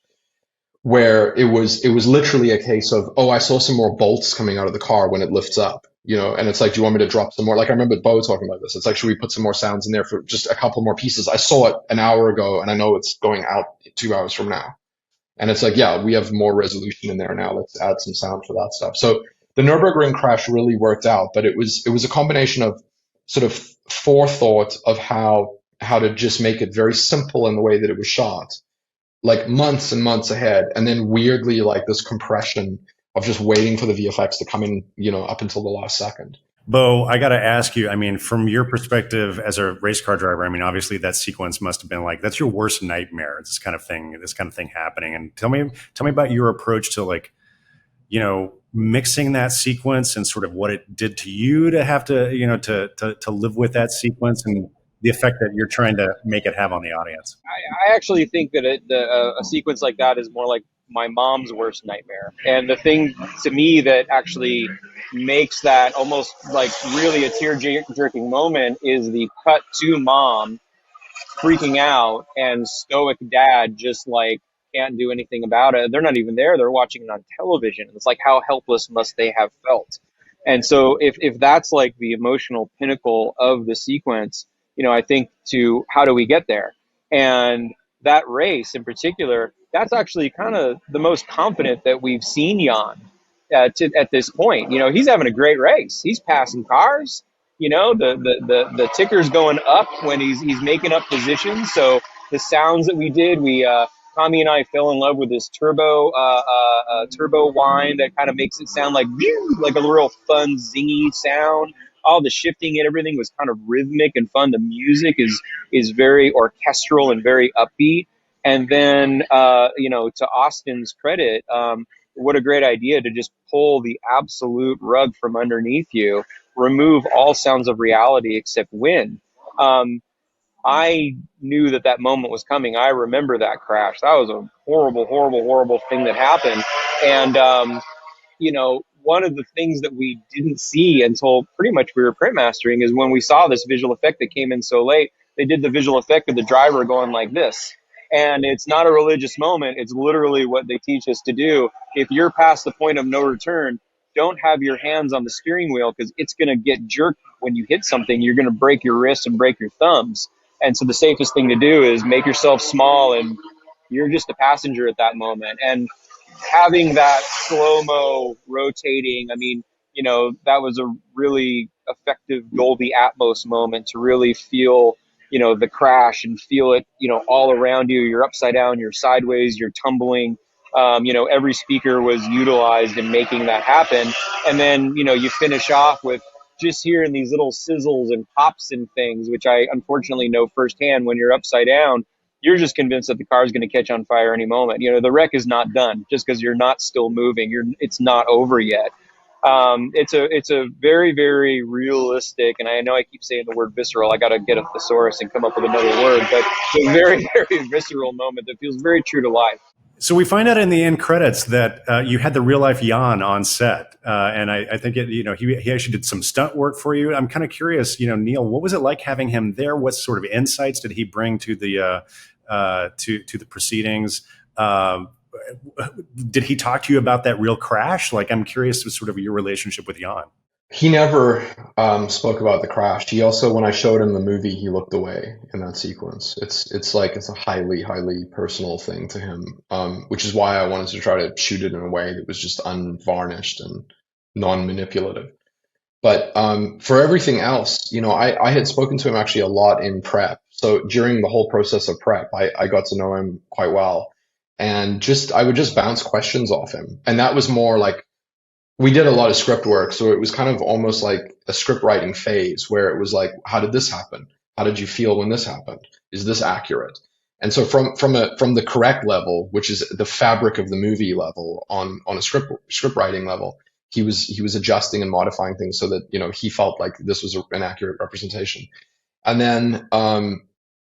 where it was literally a case of, oh, I saw some more bolts coming out of the car when it lifts up, and it's like, do you want me to drop some more? Like I remember Beau talking about this. It's like, should we put some more sounds in there for just a couple more pieces? I saw it an hour ago and I know it's going out 2 hours from now. And it's like, yeah, we have more resolution in there now. Let's add some sound for that stuff. So the Nürburgring crash really worked out, but it was a combination of sort of forethought of how to just make it very simple in the way that it was shot, like months and months ahead, and then weirdly like this compression of just waiting for the VFX to come in, up until the last second. Beau, I got to ask you, I mean, from your perspective as a race car driver, I mean, obviously that sequence must have been like, that's your worst nightmare, this kind of thing happening. And tell me about your approach to, like, mixing that sequence and sort of what it did to you to have to, to live with that sequence and the effect that you're trying to make it have on the audience? I actually think that a sequence like that is more like my mom's worst nightmare. And the thing to me that actually makes that almost like really a tear-jerking moment is the cut to mom freaking out and stoic dad just like can't do anything about it. They're not even there. They're watching it on television. It's like, how helpless must they have felt? And so if that's like the emotional pinnacle of the sequence, I think to how do we get there? And that race in particular, that's actually kind of the most confident that we've seen Jan at this point. He's having a great race. He's passing cars. The ticker's going up when he's making up positions. So the sounds that we did, Tommy and I fell in love with this turbo whine that kind of makes it sound like a real fun zingy sound. All the shifting and everything was kind of rhythmic and fun. The music is very orchestral and very upbeat. And then to Austin's credit, what a great idea to just pull the absolute rug from underneath you, remove all sounds of reality except wind. I knew that moment was coming. I remember that crash. That was a horrible, horrible, horrible thing that happened. And, one of the things that we didn't see until pretty much we were print mastering is when we saw this visual effect that came in so late, they did the visual effect of the driver going like this. And it's not a religious moment. It's literally what they teach us to do. If you're past the point of no return, don't have your hands on the steering wheel because it's going to get jerked when you hit something. You're going to break your wrists and break your thumbs. And so the safest thing to do is make yourself small and you're just a passenger at that moment. And having that slow-mo rotating, that was a really effective Dolby Atmos moment to really feel, the crash and feel it, all around you. You're upside down, you're sideways, you're tumbling. Every speaker was utilized in making that happen. And then, you finish off with just hearing these little sizzles and pops and things, which I unfortunately know firsthand. When you're upside down, you're just convinced that the car is going to catch on fire any moment. The wreck is not done just because you're not still moving. It's not over yet. It's a very, very realistic, and I know I keep saying the word visceral. I got to get a thesaurus and come up with another word, but it's a very, very visceral moment that feels very true to life. So we find out in the end credits that you had the real life Jan on set, and I think he actually did some stunt work for you. I'm kind of curious, Neill, what was it like having him there? What sort of insights did he bring to the to the proceedings? Did he talk to you about that real crash? Like, I'm curious to sort of your relationship with Jan. He never spoke about the crash. He also, when I showed him the movie, he looked away in that sequence. It's a highly, highly personal thing to him, which is why I wanted to try to shoot it in a way that was just unvarnished and non-manipulative. But for everything else, I had spoken to him actually a lot in prep. So during the whole process of prep, I got to know him quite well. And I would just bounce questions off him. And that was more like, we did a lot of script work, so it was kind of almost like a script writing phase where it was like, how did this happen? How did you feel when this happened? Is this accurate? And so from the correct level, which is the fabric of the movie level, on a script writing level, he was adjusting and modifying things so that he felt like this was an accurate representation. And then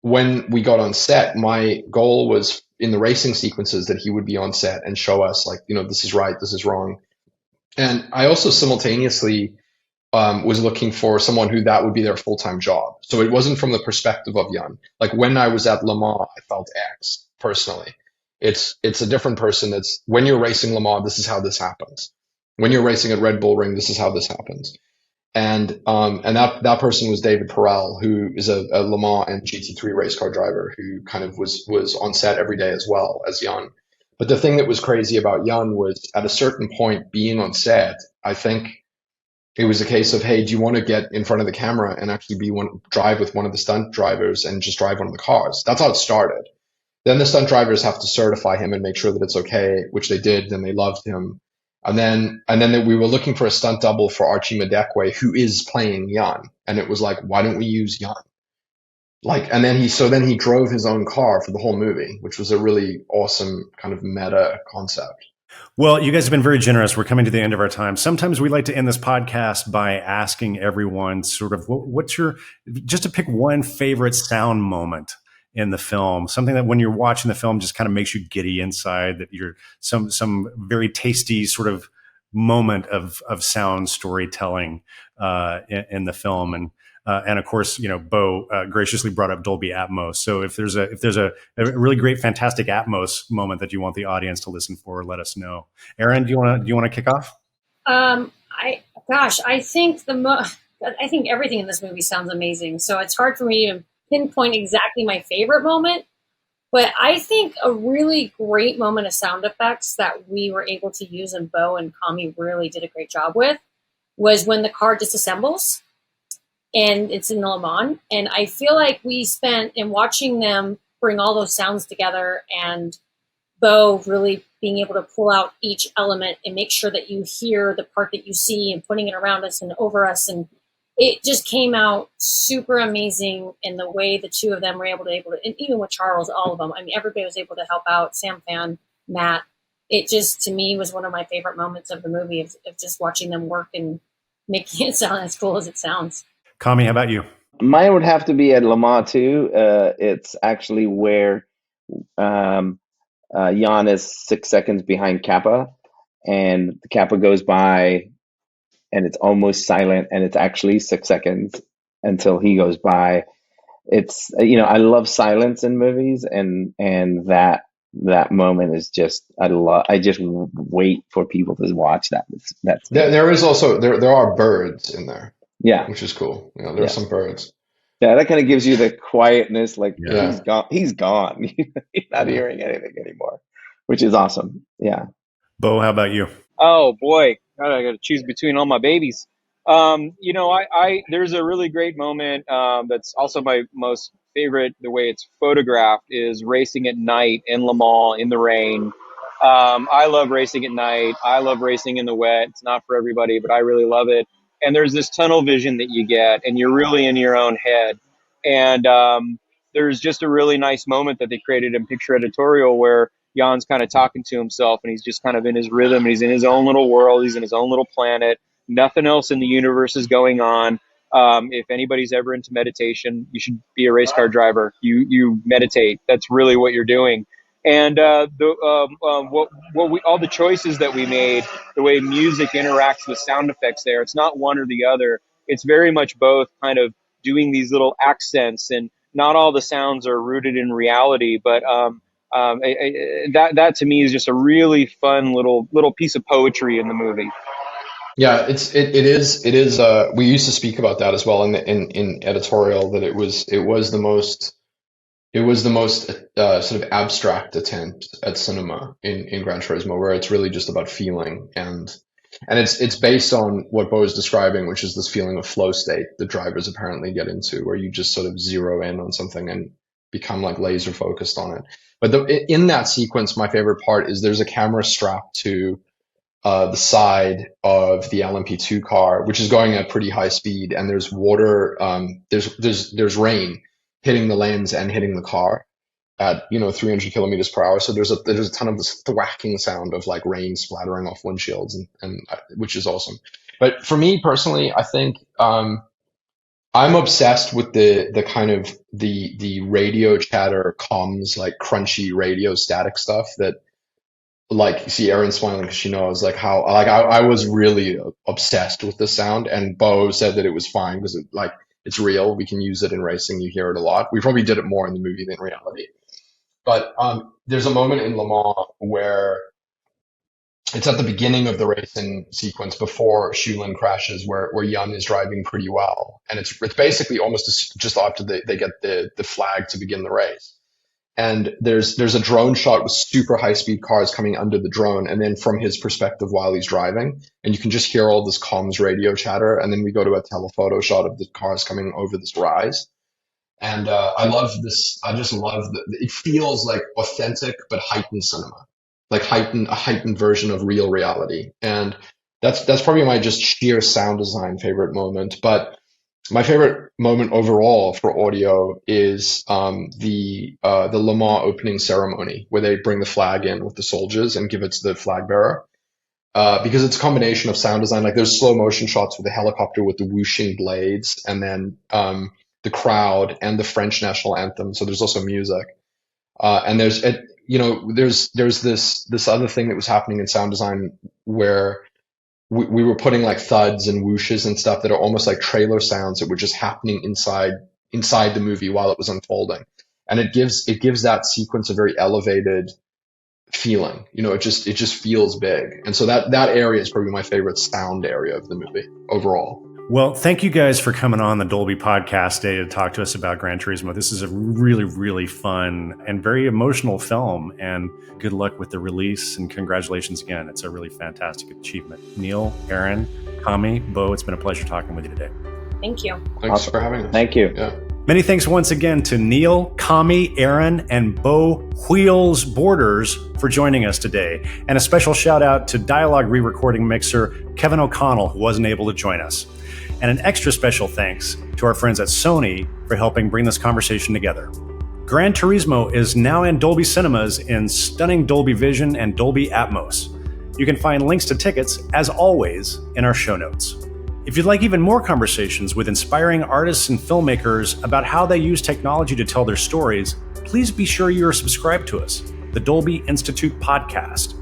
when we got on set, my goal was in the racing sequences that he would be on set and show us like, this is right, this is wrong. And I also simultaneously was looking for someone who that would be their full-time job. So it wasn't from the perspective of Jan. Like when I was at Le Mans, I felt X personally. It's a different person. It's when you're racing Le Mans, this is how this happens. When you're racing at Red Bull Ring, this is how this happens. And that person was David Perel, who is a Le Mans and GT3 race car driver who kind of was on set every day as well as Jan. But the thing that was crazy about Jan was at a certain point being on set, I think it was a case of, hey, do you want to get in front of the camera and actually drive with one of the stunt drivers and just drive one of the cars? That's how it started. Then the stunt drivers have to certify him and make sure that it's okay, which they did, and they loved him. And then we were looking for a stunt double for Archie Madekwe, who is playing Jan. And it was like, why don't we use Jan? And then he drove his own car for the whole movie, which was a really awesome kind of meta concept. Well, you guys have been very generous. We're coming to the end of our time. Sometimes we like to end this podcast by asking everyone sort of what's your, just to pick one favorite sound moment in the film, something that when you're watching the film just kind of makes you giddy inside, that you're some very tasty sort of moment of sound storytelling in the film. And of course, Beau graciously brought up Dolby Atmos. So if there's a really great, fantastic Atmos moment that you want the audience to listen for, let us know. Erin, do you want to kick off? I think I think everything in this movie sounds amazing. So it's hard for me to pinpoint exactly my favorite moment. But I think a really great moment of sound effects that we were able to use, and Beau and Kami really did a great job with, was when the car disassembles and it's in Le Mans. And I feel like we spent in watching them bring all those sounds together, and Beau really being able to pull out each element and make sure that you hear the part that you see and putting it around us and over us. And it just came out super amazing in the way the two of them were able to, and even with Charles, all of them. I mean, everybody was able to help out. Sam Fan, Matt. It just, to me, was one of my favorite moments of the movie of just watching them work and making it sound as cool as it sounds. Kami, how about you? Mine would have to be at Le Mans too. It's actually where Jan is 6 seconds behind Kappa, and Kappa goes by, and it's almost silent, and it's actually 6 seconds until he goes by. It's I love silence in movies, and that moment is just I just wait for people to watch that. There is also there are birds in there, yeah, which is cool. There are some birds. Yeah, that kind of gives you the quietness, like Yeah. he's gone. You're not hearing anything anymore, which is awesome. Yeah. Beau, how about you? Oh boy, God, I got to choose between all my babies. I there's a really great moment that's also my most favorite. The way it's photographed is racing at night in Le Mans in the rain. I love racing at night. I love racing in the wet. It's not for everybody, but I really love it. And there's this tunnel vision that you get, and you're really in your own head. And there's just a really nice moment that they created in Picture Editorial where Jan's kind of talking to himself, and he's just kind of in his rhythm, and he's in his own little world. He's in his own little planet. Nothing else in the universe is going on. If anybody's ever into meditation, you should be a race car driver. You meditate. That's really what you're doing. And all the choices that we made, the way music interacts with sound effects there, it's not one or the other. It's very much both, kind of doing these little accents, and not all the sounds are rooted in reality, but that to me is just a really fun little piece of poetry in the movie. Yeah, it is. We used to speak about that as well in editorial, that it was the most sort of abstract attempt at cinema in Gran Turismo, where it's really just about feeling, and it's based on what Beau is describing, which is this feeling of flow state that drivers apparently get into, where you just sort of zero in on something and become like laser focused on it. But in that sequence, my favorite part is there's a camera strapped to the side of the LMP2 car, which is going at pretty high speed, and there's water, there's rain hitting the lens and hitting the car at 300 kilometers per hour. So there's a ton of this thwacking sound of like rain splattering off windshields, and which is awesome. But for me personally, I think I'm obsessed with the kind of the radio chatter comms, like crunchy radio static stuff that, like, see Erin smiling because she knows like how like I was really obsessed with the sound, and Beau said that it was fine because it's real. We can use it in racing. You hear it a lot. We probably did it more in the movie than reality. But there's a moment in Le Mans where it's at the beginning of the racing sequence before Shulin crashes, where Jan is driving pretty well, and it's basically almost just after they get the flag to begin the race. And there's a drone shot with super high speed cars coming under the drone, and then from his perspective while he's driving, and you can just hear all this comms radio chatter, and then we go to a telephoto shot of the cars coming over this rise. And I love this. I just love that it feels like authentic but heightened cinema, like a heightened version of real reality. And that's probably my just sheer sound design favorite moment. But My favorite moment overall for audio is the Le Mans opening ceremony where they bring the flag in with the soldiers and give it to the flag bearer. Because it's a combination of sound design. Like there's slow motion shots with the helicopter with the whooshing blades, and then the crowd and the French national anthem. So there's also music, and there's this other thing that was happening in sound design where we were putting like thuds and whooshes and stuff that are almost like trailer sounds that were just happening inside the movie while it was unfolding, and it gives that sequence a very elevated feeling. It just feels big, and so that area is probably my favorite sound area of the movie overall. Well, thank you guys for coming on the Dolby podcast today to talk to us about Gran Turismo. This is a really, really fun and very emotional film, and good luck with the release, and congratulations again. It's a really fantastic achievement. Neill, Erin, Kami, Beau, it's been a pleasure talking with you today. Thank you. Thanks for having us. Thank you. Yeah. Many thanks once again to Neill, Kami, Erin, and Beau Borders for joining us today. And a special shout out to dialogue re-recording mixer Kevin O'Connell, who wasn't able to join us. And an extra special thanks to our friends at Sony for helping bring this conversation together. Gran Turismo is now in Dolby Cinemas in stunning Dolby Vision and Dolby Atmos. You can find links to tickets, as always, in our show notes. If you'd like even more conversations with inspiring artists and filmmakers about how they use technology to tell their stories, please be sure you are subscribed to us, the Dolby Institute podcast.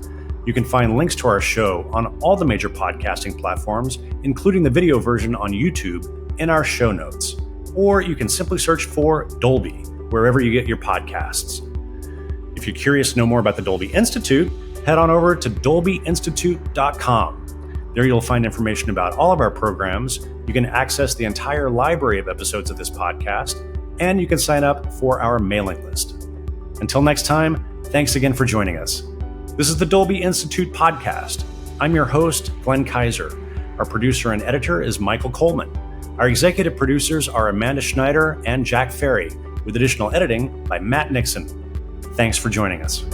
You can find links to our show on all the major podcasting platforms, including the video version on YouTube, in our show notes. Or you can simply search for Dolby, wherever you get your podcasts. If you're curious to know more about the Dolby Institute, head on over to dolbyinstitute.com. There you'll find information about all of our programs. You can access the entire library of episodes of this podcast, and you can sign up for our mailing list. Until next time, thanks again for joining us. This is the Dolby Institute podcast. I'm your host, Glenn Kaiser. Our producer and editor is Michael Coleman. Our executive producers are Amanda Schneider and Jack Ferry, with additional editing by Matt Nixon. Thanks for joining us.